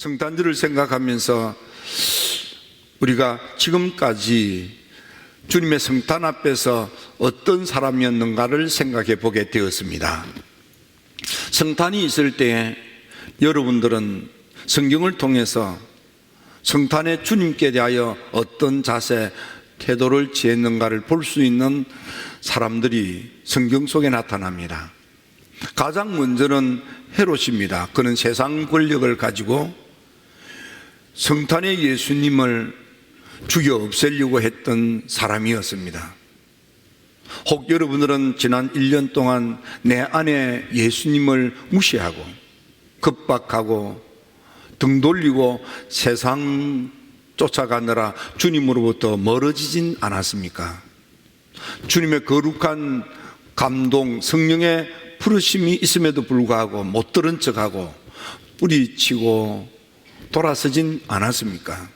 성탄절을 생각하면서 우리가 지금까지 주님의 성탄 앞에서 어떤 사람이었는가를 생각해 보게 되었습니다. 성탄이 있을 때 여러분들은 성경을 통해서 성탄의 주님께 대하여 어떤 자세, 태도를 취했는가를 볼 수 있는 사람들이 성경 속에 나타납니다. 가장 먼저는 헤롯입니다. 그는 세상 권력을 가지고 성탄의 예수님을 죽여 없애려고 했던 사람이었습니다. 혹 여러분들은 지난 1년 동안 내 안에 예수님을 무시하고 급박하고 등 돌리고 세상 쫓아가느라 주님으로부터 멀어지진 않았습니까? 주님의 거룩한 감동, 성령의 부르심이 있음에도 불구하고 못 들은 척하고 뿌리치고 돌아서진 않았습니까?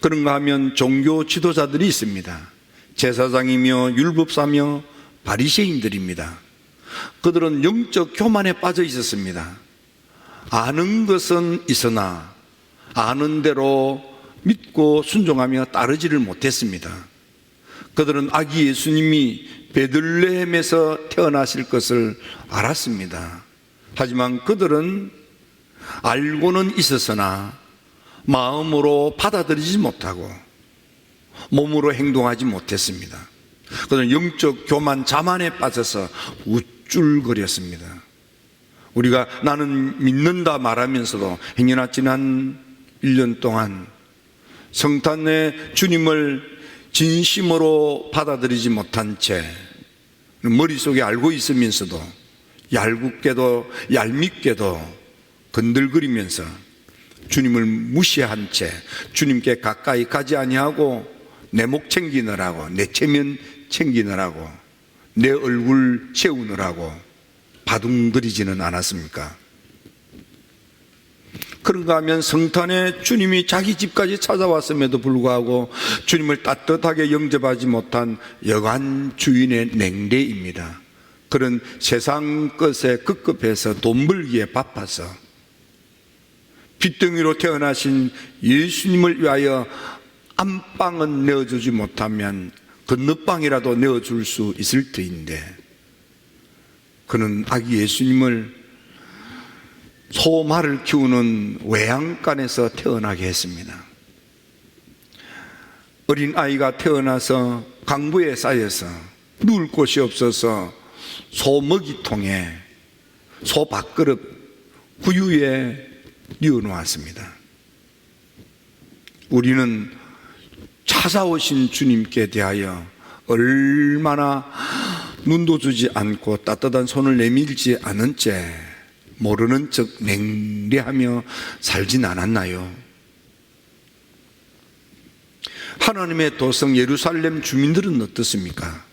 그런가 하면 종교 지도자들이 있습니다. 제사장이며 율법사며 바리새인들입니다. 그들은 영적 교만에 빠져 있었습니다. 아는 것은 있으나 아는 대로 믿고 순종하며 따르지를 못했습니다. 그들은 아기 예수님이 베들레헴에서 태어나실 것을 알았습니다. 하지만 그들은 알고는 있었으나 마음으로 받아들이지 못하고 몸으로 행동하지 못했습니다. 그들은 영적 교만, 자만에 빠져서 우쭐거렸습니다. 우리가 나는 믿는다 말하면서도 행여나 지난 1년 동안 성탄의 주님을 진심으로 받아들이지 못한 채 머릿속에 알고 있으면서도 얄궂게도 얄밉게도 건들거리면서 주님을 무시한 채 주님께 가까이 가지 아니하고 내 목 챙기느라고, 내 체면 챙기느라고, 내 얼굴 채우느라고 바둥거리지는 않았습니까? 그런가 하면 성탄에 주님이 자기 집까지 찾아왔음에도 불구하고 주님을 따뜻하게 영접하지 못한 여관 주인의 냉대입니다. 그런 세상 것에 급급해서 돈 벌기에 바빠서 빚덩이로 태어나신 예수님을 위하여 안방은 내어주지 못하면 건너방이라도 내어줄 수 있을 터인데 그는 아기 예수님을 소말을 키우는 외양간에서 태어나게 했습니다. 어린 아이가 태어나서 강부에 쌓여서 누울 곳이 없어서 소 먹이통에 소 밥그릇 구유에 뉘어놓았습니다. 우리는 찾아오신 주님께 대하여 얼마나 눈도 주지 않고 따뜻한 손을 내밀지 않은 채 모르는 척 냉래하며 살진 않았나요? 하나님의 도성 예루살렘 주민들은 어떻습니까?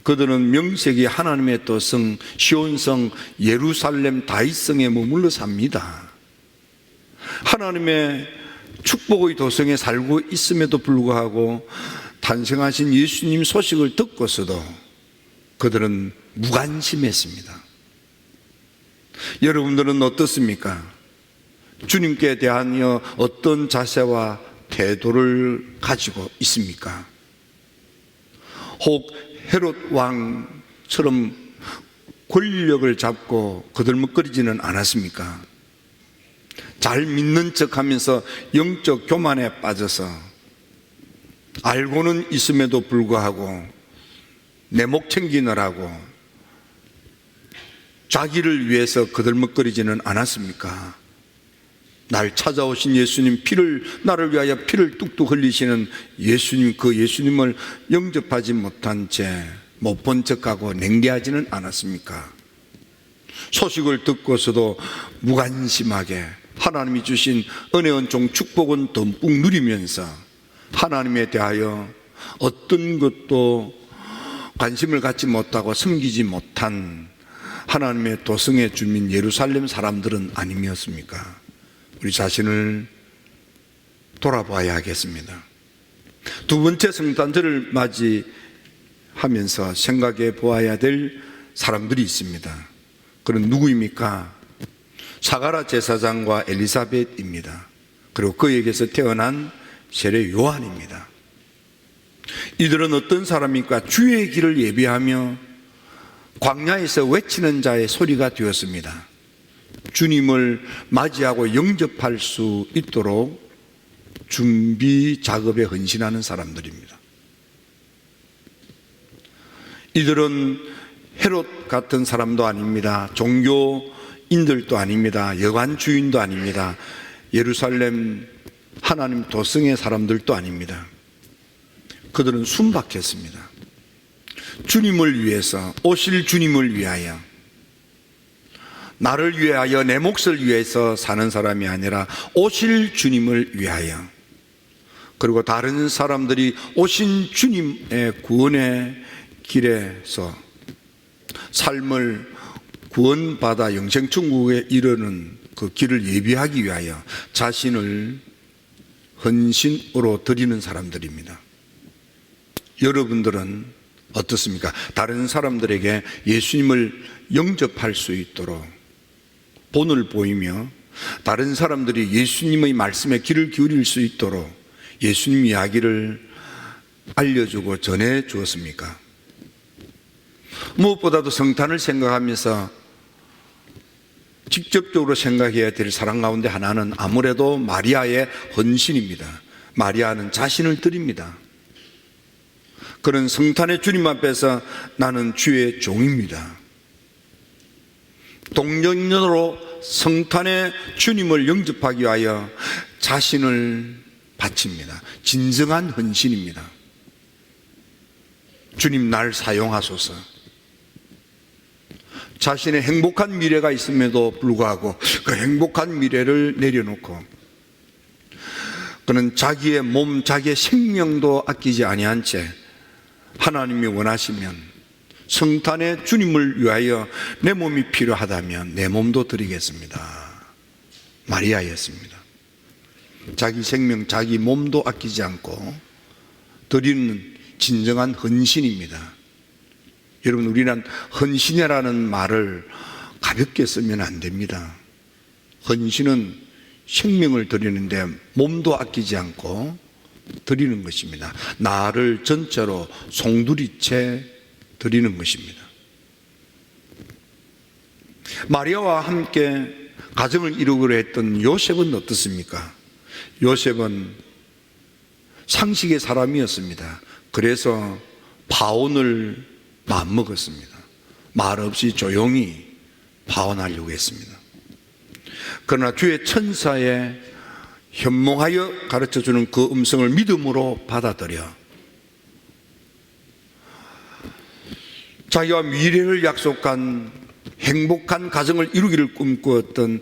그들은 명색이 하나님의 도성 시온성 예루살렘 다윗성에 머물러 삽니다. 하나님의 축복의 도성에 살고 있음에도 불구하고 탄생하신 예수님 소식을 듣고서도 그들은 무관심했습니다. 여러분들은 어떻습니까? 주님께 대하여 어떤 자세와 태도를 가지고 있습니까? 혹 헤롯 왕처럼 권력을 잡고 거들먹거리지는 않았습니까? 잘 믿는 척하면서 영적 교만에 빠져서 알고는 있음에도 불구하고 내 목 챙기느라고 자기를 위해서 거들먹거리지는 않았습니까? 날 찾아오신 예수님, 나를 위하여 피를 뚝뚝 흘리시는 예수님, 그 예수님을 영접하지 못한 채 못 본 척하고 냉대하지는 않았습니까? 소식을 듣고서도 무관심하게 하나님이 주신 은혜원 종 축복은 듬뿍 누리면서 하나님에 대하여 어떤 것도 관심을 갖지 못하고 섬기지 못한 하나님의 도성의 주민 예루살렘 사람들은 아니었습니까? 우리 자신을 돌아봐야 하겠습니다. 두 번째 성탄절을 맞이하면서 생각해 보아야 될 사람들이 있습니다. 그는 누구입니까? 사가랴 제사장과 엘리사벳입니다. 그리고 그에게서 태어난 세례 요한입니다. 이들은 어떤 사람입니까? 주의 길을 예비하며 광야에서 외치는 자의 소리가 되었습니다. 주님을 맞이하고 영접할 수 있도록 준비 작업에 헌신하는 사람들입니다. 이들은 헤롯 같은 사람도 아닙니다. 종교인들도 아닙니다. 여관 주인도 아닙니다. 예루살렘 하나님 도성의 사람들도 아닙니다. 그들은 순박했습니다. 주님을 위해서, 오실 주님을 위하여, 나를 위하여, 내 몫을 위해서 사는 사람이 아니라 오실 주님을 위하여, 그리고 다른 사람들이 오신 주님의 구원의 길에서 삶을 구원받아 영생천국에 이르는 그 길을 예비하기 위하여 자신을 헌신으로 드리는 사람들입니다. 여러분들은 어떻습니까? 다른 사람들에게 예수님을 영접할 수 있도록 본을 보이며 다른 사람들이 예수님의 말씀에 귀를 기울일 수 있도록 예수님 이야기를 알려주고 전해 주었습니까? 무엇보다도 성탄을 생각하면서 직접적으로 생각해야 될 사람 가운데 하나는 아무래도 마리아의 헌신입니다. 마리아는 자신을 드립니다. 그는 성탄의 주님 앞에서 나는 주의 종입니다. 동정녀로 성탄의 주님을 영접하기 위하여 자신을 바칩니다. 진정한 헌신입니다. 주님 날 사용하소서. 자신의 행복한 미래가 있음에도 불구하고 그 행복한 미래를 내려놓고 그는 자기의 몸, 자기의 생명도 아끼지 아니한 채 하나님이 원하시면 성탄의 주님을 위하여 내 몸이 필요하다면 내 몸도 드리겠습니다. 마리아였습니다. 자기 생명, 자기 몸도 아끼지 않고 드리는 진정한 헌신입니다. 여러분, 우리는 헌신이라는 말을 가볍게 쓰면 안 됩니다. 헌신은 생명을 드리는데 몸도 아끼지 않고 드리는 것입니다. 나를 전체로 송두리째 드리는 것입니다. 마리아와 함께 가정을 이루기로 했던 요셉은 어떻습니까? 요셉은 상식의 사람이었습니다. 그래서 파혼을 마음먹었습니다. 말 없이 조용히 파혼하려고 했습니다. 그러나 주의 천사의 현몽하여 가르쳐주는 그 음성을 믿음으로 받아들여 자기와 미래를 약속한 행복한 가정을 이루기를 꿈꾸었던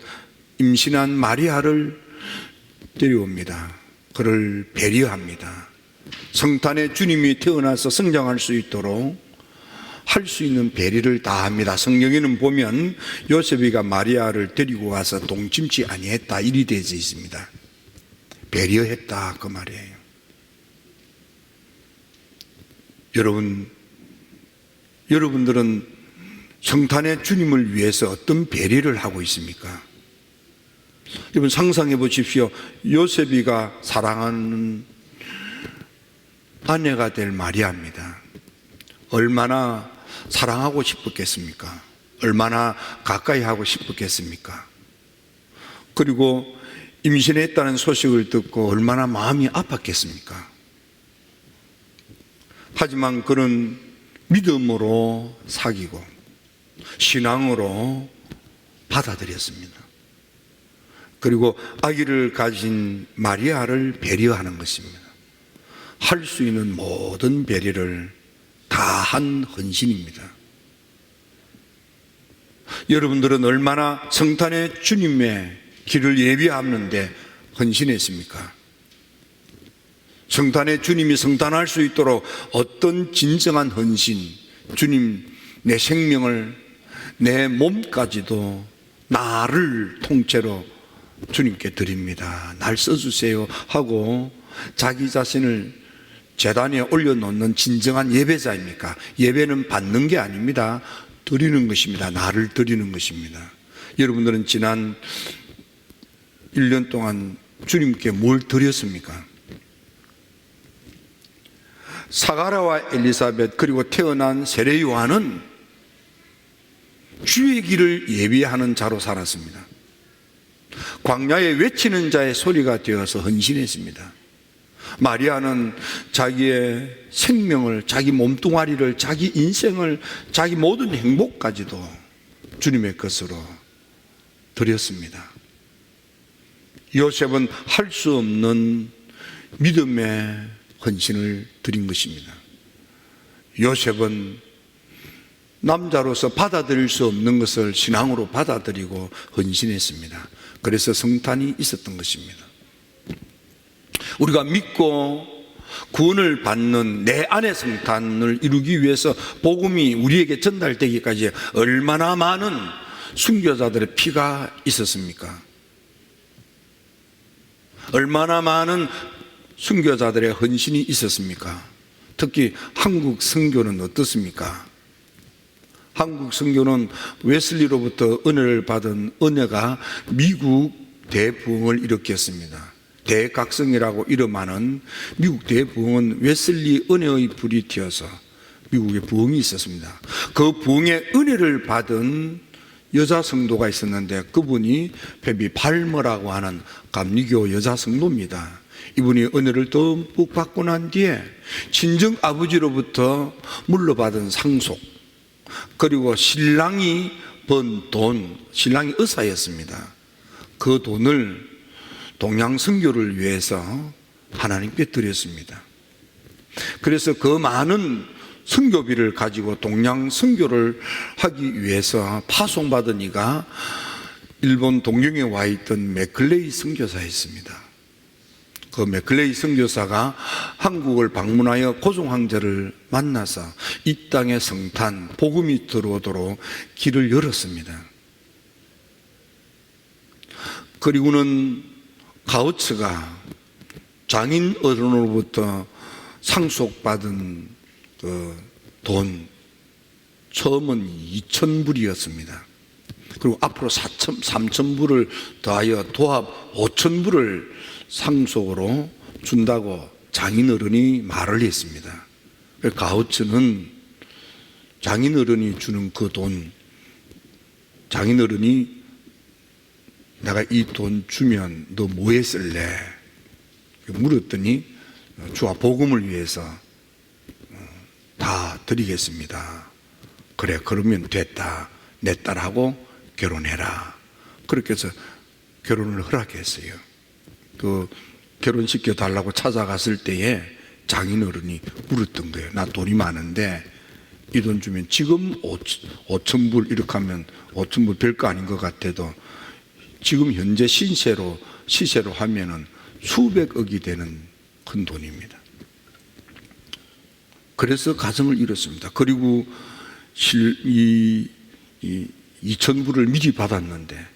임신한 마리아를 데려옵니다. 그를 배려합니다. 성탄의 주님이 태어나서 성장할 수 있도록 할 수 있는 배려를 다합니다. 성경에는 보면 요셉이가 마리아를 데리고 가서 동침치 아니했다 이리 되어 있습니다. 배려했다 그 말이에요. 여러분들은 성탄의 주님을 위해서 어떤 배려를 하고 있습니까? 여러분 상상해 보십시오. 요셉이가 사랑하는 아내가 될 마리아입니다. 얼마나 사랑하고 싶었겠습니까? 얼마나 가까이 하고 싶었겠습니까? 그리고 임신했다는 소식을 듣고 얼마나 마음이 아팠겠습니까? 하지만 그는 믿음으로 사귀고 신앙으로 받아들였습니다. 그리고 아기를 가진 마리아를 배려하는 것입니다. 할 수 있는 모든 배려를 다한 헌신입니다. 여러분들은 얼마나 성탄의 주님의 길을 예비하는데 헌신했습니까? 성탄의 주님이 성탄할 수 있도록 어떤 진정한 헌신, 주님 내 생명을, 내 몸까지도 나를 통째로 주님께 드립니다. 날 써주세요 하고 자기 자신을 제단에 올려놓는 진정한 예배자입니까? 예배는 받는 게 아닙니다. 드리는 것입니다. 나를 드리는 것입니다. 여러분들은 지난 1년 동안 주님께 뭘 드렸습니까? 사가랴와 엘리사벳 그리고 태어난 세례 요한은 주의 길을 예비하는 자로 살았습니다. 광야에 외치는 자의 소리가 되어서 헌신했습니다. 마리아는 자기의 생명을, 자기 몸뚱아리를, 자기 인생을, 자기 모든 행복까지도 주님의 것으로 드렸습니다. 요셉은 할 수 없는 믿음의 헌신을 드린 것입니다. 요셉은 남자로서 받아들일 수 없는 것을 신앙으로 받아들이고 헌신했습니다. 그래서 성탄이 있었던 것입니다. 우리가 믿고 구원을 받는 내 안의 성탄을 이루기 위해서 복음이 우리에게 전달되기까지 얼마나 많은 순교자들의 피가 있었습니까? 얼마나 많은 순교자들의 헌신이 있었습니까? 특히 한국 선교는 어떻습니까? 한국 선교는 웨슬리로부터 은혜를 받은 은혜가 미국 대부흥을 일으켰습니다. 대각성이라고 이름하는 미국 대부흥은 웨슬리 은혜의 불이 튀어서 미국에 부흥이 있었습니다. 그 부흥의 은혜를 받은 여자 성도가 있었는데 그분이 베비 발머라고 하는 감리교 여자 성도입니다. 이분이 은혜를 듬뿍 받고 난 뒤에 친정 아버지로부터 물려받은 상속, 그리고 신랑이 번 돈, 신랑이 의사였습니다. 그 돈을 동양 선교를 위해서 하나님께 드렸습니다. 그래서 그 많은 선교비를 가지고 동양 선교를 하기 위해서 파송받은 이가 일본 동경에 와 있던 맥클레이 선교사였습니다. 그 맥클레이 선교사가 한국을 방문하여 고종 황제를 만나서 이 땅의 성탄, 복음이 들어오도록 길을 열었습니다. 그리고는 가우츠가 장인 어른으로부터 상속받은 그 돈, 처음은 2,000불이었습니다. 그리고 앞으로 3,000불을 더하여 도합 5,000불을 상속으로 준다고 장인어른이 말을 했습니다. 가우츠는 장인어른이 주는 그 돈, 장인어른이 내가 이 돈 주면 너 뭐에 쓸래? 물었더니 주와 복음을 위해서 다 드리겠습니다. 그래, 그러면 됐다. 내 딸하고 결혼해라. 그렇게 해서 결혼을 허락했어요. 그 결혼시켜 달라고 찾아갔을 때에 장인어른이 물었던 거예요. 나 돈이 많은데 이 돈 주면 지금 5,000불 이렇게 하면 5,000불 별거 아닌 것 같아도 지금 현재 시세로 하면은 수백억이 되는 큰 돈입니다. 그래서 가정을 이뤘습니다. 그리고 2,000불을 미리 받았는데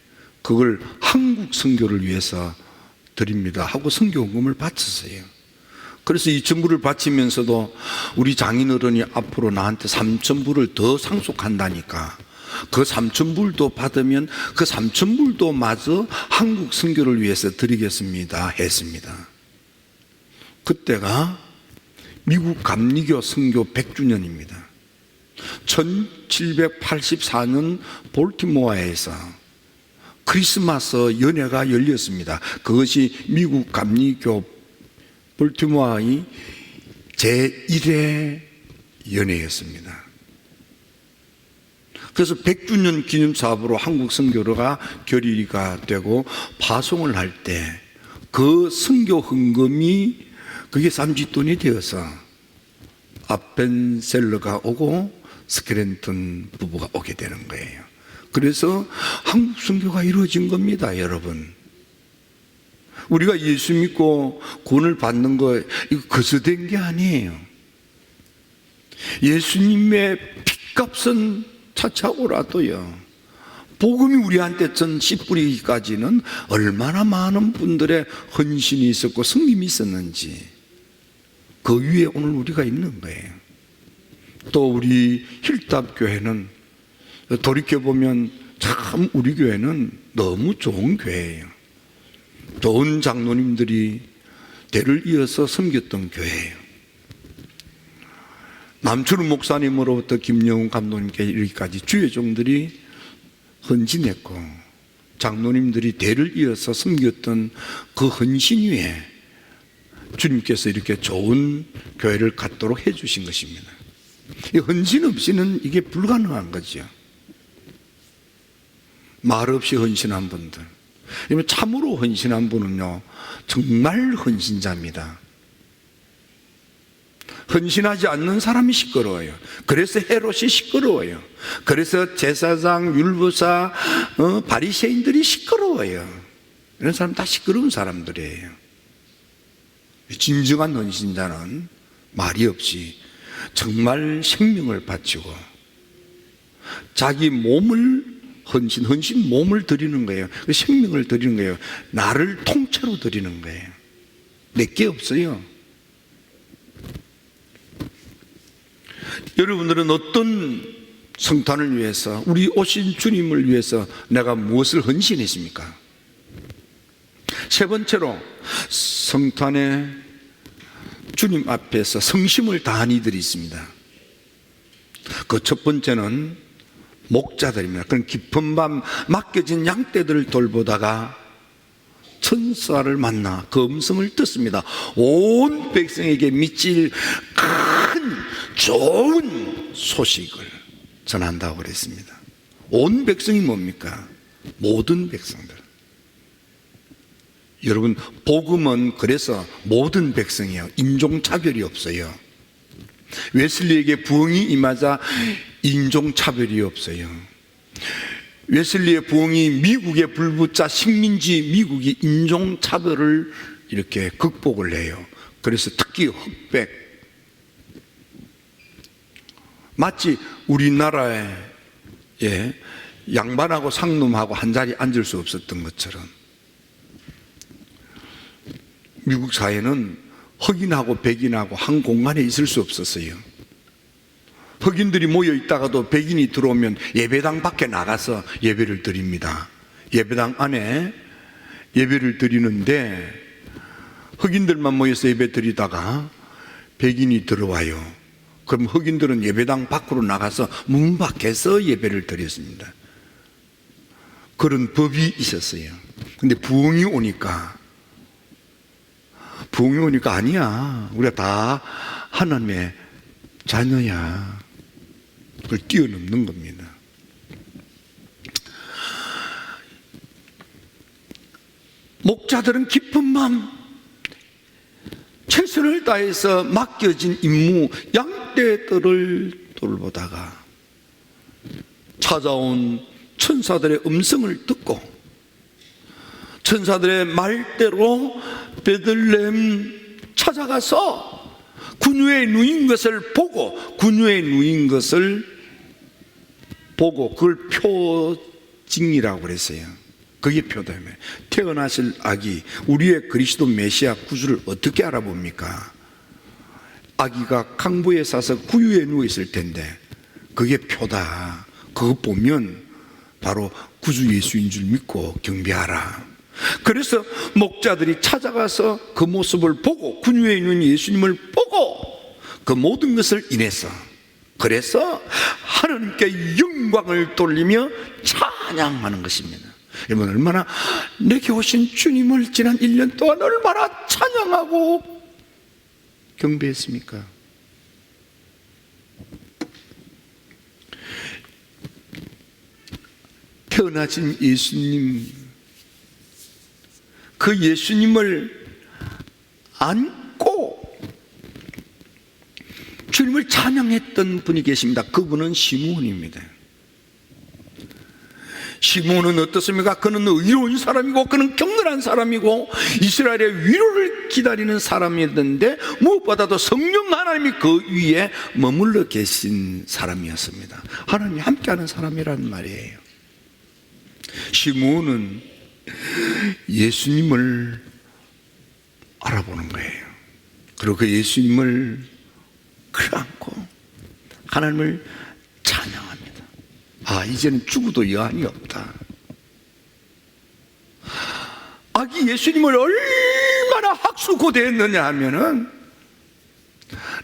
그걸 한국 선교를 위해서 드립니다 하고 선교헌금을 바쳤어요. 그래서 2,000불을 바치면서도 우리 장인어른이 앞으로 나한테 3,000불을 더 상속한다니까 그 3,000불도 받으면 그 3,000불도 마저 한국 선교를 위해서 드리겠습니다 했습니다. 그때가 미국 감리교 선교 100주년입니다. 1784년 볼티모어에서 크리스마스 연회가 열렸습니다. 그것이 미국 감리교 볼티모어의 제1회 연회였습니다. 그래서 100주년 기념 사업으로 한국 선교가 결의가 되고 파송을 할 때 그 선교 헌금이 그게 삼짓돈이 되어서 아펜셀러가 오고 스켈렌턴 부부가 오게 되는 거예요. 그래서 한국 선교가 이루어진 겁니다, 여러분. 우리가 예수 믿고 구원을 받는 거 이거 거저된 게 아니에요. 예수님의 핏값은 차차오라도요. 복음이 우리한테 전 씨 뿌리기까지는 얼마나 많은 분들의 헌신이 있었고 성김이 있었는지 그 위에 오늘 우리가 있는 거예요. 또 우리 힐답교회는 돌이켜보면 참 우리 교회는 너무 좋은 교회예요. 좋은 장로님들이 대를 이어서 섬겼던 교회예요. 남철우 목사님으로부터 김영훈 감독님께 이르기까지 주의 종들이 헌신했고 장로님들이 대를 이어서 섬겼던 그 헌신 위에 주님께서 이렇게 좋은 교회를 갖도록 해주신 것입니다. 이 헌신 없이는 이게 불가능한 거죠. 말 없이 헌신한 분들, 참으로 헌신한 분은요 정말 헌신자입니다. 헌신하지 않는 사람이 시끄러워요. 그래서 헤롯이 시끄러워요. 그래서 제사장, 율법사, 바리새인들이 시끄러워요. 이런 사람 다 시끄러운 사람들이에요. 진정한 헌신자는 말이 없이 정말 생명을 바치고 자기 몸을 헌신 몸을 드리는 거예요. 생명을 드리는 거예요. 나를 통째로 드리는 거예요. 내게 없어요. 여러분들은 어떤 성탄을 위해서, 우리 오신 주님을 위해서 내가 무엇을 헌신했습니까? 세 번째로 성탄에 주님 앞에서 성심을 다한 이들이 있습니다. 그 첫 번째는 목자들입니다. 그런 깊은 밤 맡겨진 양떼들을 돌보다가 천사를 만나 그 음성을 듣습니다. 온 백성에게 미칠 큰 좋은 소식을 전한다고 그랬습니다. 온 백성이 뭡니까? 모든 백성들. 여러분, 복음은 그래서 모든 백성이에요. 인종차별이 없어요. 웨슬리에게 부흥이 임하자 인종차별이 없어요. 웨슬리의 부흥이 미국에 불붙자 식민지 미국이 인종차별을 이렇게 극복을 해요. 그래서 특히 흑백, 마치 우리나라에 양반하고 상놈하고 한 자리에 앉을 수 없었던 것처럼 미국 사회는 흑인하고 백인하고 한 공간에 있을 수 없었어요. 흑인들이 모여 있다가도 백인이 들어오면 예배당 밖에 나가서 예배를 드립니다. 예배당 안에 예배를 드리는데 흑인들만 모여서 예배 드리다가 백인이 들어와요. 그럼 흑인들은 예배당 밖으로 나가서 문 밖에서 예배를 드렸습니다. 그런 법이 있었어요. 근데 부흥이 오니까 아니야, 우리가 다 하나님의 자녀야. 그걸 뛰어넘는 겁니다. 목자들은 깊은 밤 최선을 다해서 맡겨진 임무, 양떼들을 돌보다가 찾아온 천사들의 음성을 듣고 천사들의 말대로 베들레헴 찾아가서 군유에 누인 것을 보고 그걸 표징이라고 그랬어요. 그게 표다며. 태어나실 아기, 우리의 그리스도 메시아 구주를 어떻게 알아봅니까? 아기가 강부에 싸서 구유에 누워 있을 텐데 그게 표다. 그거 보면 바로 구주 예수인 줄 믿고 경배하라. 그래서 목자들이 찾아가서 그 모습을 보고 군유에 있는 예수님을 보고 그 모든 것을 인해서, 그래서 하나님께 영광을 돌리며 찬양하는 것입니다. 여러분, 얼마나 내게 오신 주님을 지난 1년 동안 얼마나 찬양하고 경배했습니까? 태어나신 예수님, 그 예수님을 안고 주님을 찬양했던 분이 계십니다. 그분은 시므온입니다. 시므온은 어떻습니까? 그는 의로운 사람이고 그는 격렬한 사람이고 이스라엘의 위로를 기다리는 사람이었는데 무엇보다도 성령 하나님이 그 위에 머물러 계신 사람이었습니다. 하나님이 함께하는 사람이란 말이에요. 시므온은 예수님을 알아보는 거예요. 그리고 그 예수님을 끌어안고 하나님을 찬양합니다. 이제는 죽어도 여한이 없다. 아기 예수님을 얼마나 학수고대했느냐 하면은,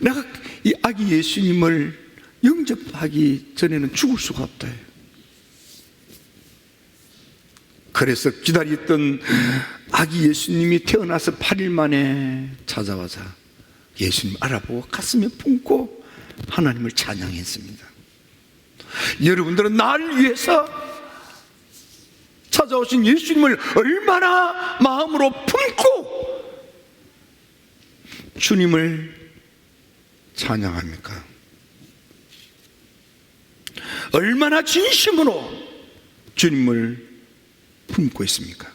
내가 이 아기 예수님을 영접하기 전에는 죽을 수가 없다. 그래서 기다렸던 아기 예수님이 태어나서 8일 만에 찾아와서 예수님 알아보고 가슴에 품고 하나님을 찬양했습니다. 여러분들은 나를 위해서 찾아오신 예수님을 얼마나 마음으로 품고 주님을 찬양합니까? 얼마나 진심으로 주님을 품고 있습니까?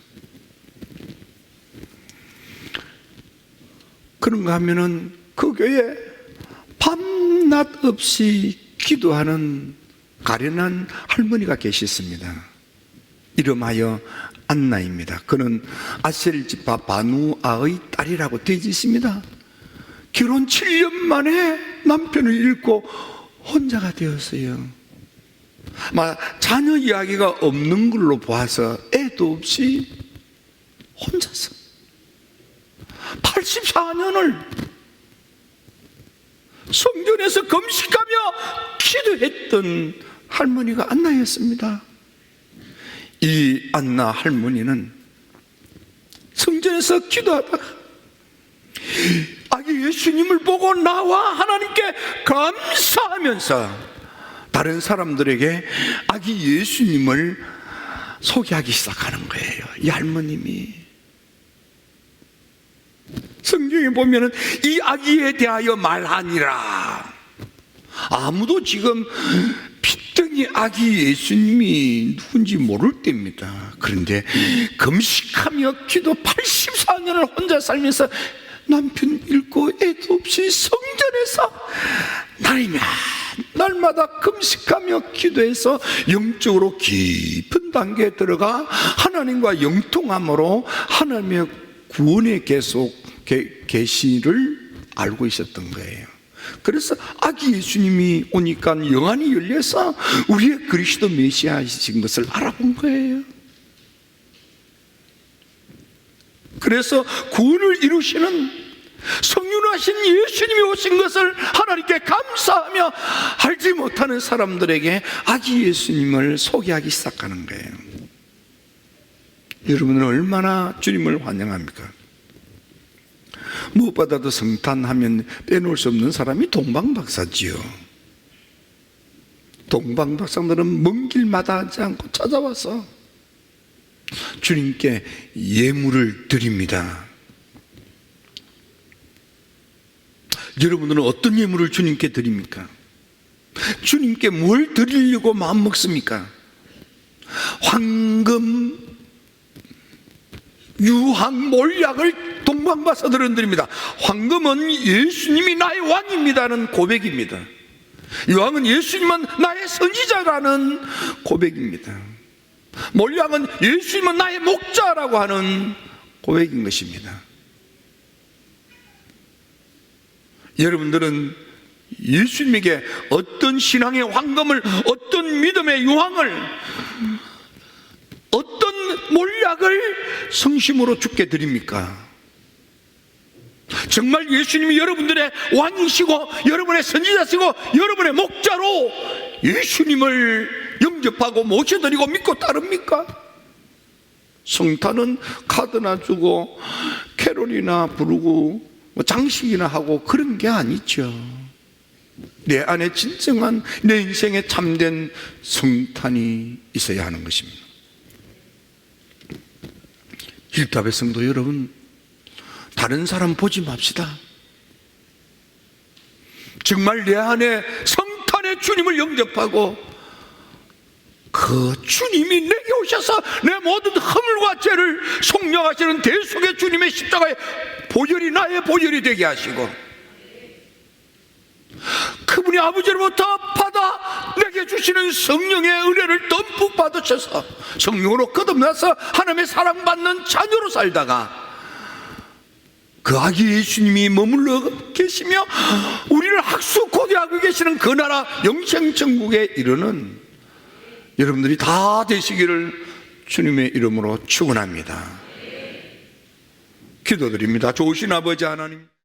그런가 하면은 그 교회에 밤낮 없이 기도하는 가련한 할머니가 계셨습니다. 이름하여 안나입니다. 그는 아셀 지파 바누아의 딸이라고 되어 있습니다. 결혼 7년 만에 남편을 잃고 혼자가 되었어요. 자녀 이야기가 없는 걸로 봐서 애도 없이 혼자서 84년을 성전에서 금식하며 기도했던 할머니가 안나였습니다. 이 안나 할머니는 성전에서 기도하다가 아기 예수님을 보고 나와 하나님께 감사하면서 다른 사람들에게 아기 예수님을 소개하기 시작하는 거예요. 이 할머님이. 성경에 보면은 이 아기에 대하여 말하니라. 아무도 지금 핏덩이 아기 예수님이 누군지 모를 때입니다. 그런데 금식하며 기도 84년을 혼자 살면서 남편 잃고 애도 없이 성전에서 날마다 금식하며 기도해서 영적으로 깊은 단계에 들어가 하나님과 영통함으로 하나님의 구원의 계시를 알고 있었던 거예요. 그래서 아기 예수님이 오니까 영안이 열려서 우리의 그리스도 메시아이신 것을 알아본 거예요. 그래서 구원을 이루시는 성육하신 예수님이 오신 것을 하나님께 감사하며 알지 못하는 사람들에게 아기 예수님을 소개하기 시작하는 거예요. 여러분은 얼마나 주님을 환영합니까? 무엇보다도 성탄하면 빼놓을 수 없는 사람이 동방박사지요. 동방박사들은 먼 길마다 하지 않고 찾아와서 주님께 예물을 드립니다. 여러분들은 어떤 예물을 주님께 드립니까? 주님께 뭘 드리려고 마음먹습니까? 황금, 유황, 몰약을 동방박사들은 드립니다. 황금은 예수님이 나의 왕입니다는 고백입니다. 유황은 예수님은 나의 선지자라는 고백입니다. 몰약은 예수님은 나의 목자라고 하는 고백인 것입니다. 여러분들은 예수님에게 어떤 신앙의 황금을, 어떤 믿음의 유황을, 어떤 몰약을 성심으로 주께 드립니까? 정말 예수님이 여러분들의 왕이시고 여러분의 선지자시고 여러분의 목자로 예수님을 영접하고 모셔드리고 믿고 따릅니까? 성탄은 카드나 주고 캐롤이나 부르고 장식이나 하고 그런 게 아니죠. 내 안에 진정한 내 인생에 참된 성탄이 있어야 하는 것입니다. 힐답의 성도 여러분, 다른 사람 보지 맙시다. 정말 내 안에 성탄의 주님을 영접하고 그 주님이 내게 오셔서 내 모든 허물과 죄를 속량하시는 대속의 주님의 십자가의 보혈이 나의 보혈이 되게 하시고 그분이 아버지로부터 받아 내게 주시는 성령의 은혜를 듬뿍 받으셔서 성령으로 거듭나서 하나님의 사랑받는 자녀로 살다가 그 아기 예수님이 머물러 계시며 우리를 학수고대하고 계시는 그 나라 영생천국에 이르는 여러분들이 다 되시기를 주님의 이름으로 축원합니다. 기도드립니다. 좋으신 아버지 하나님,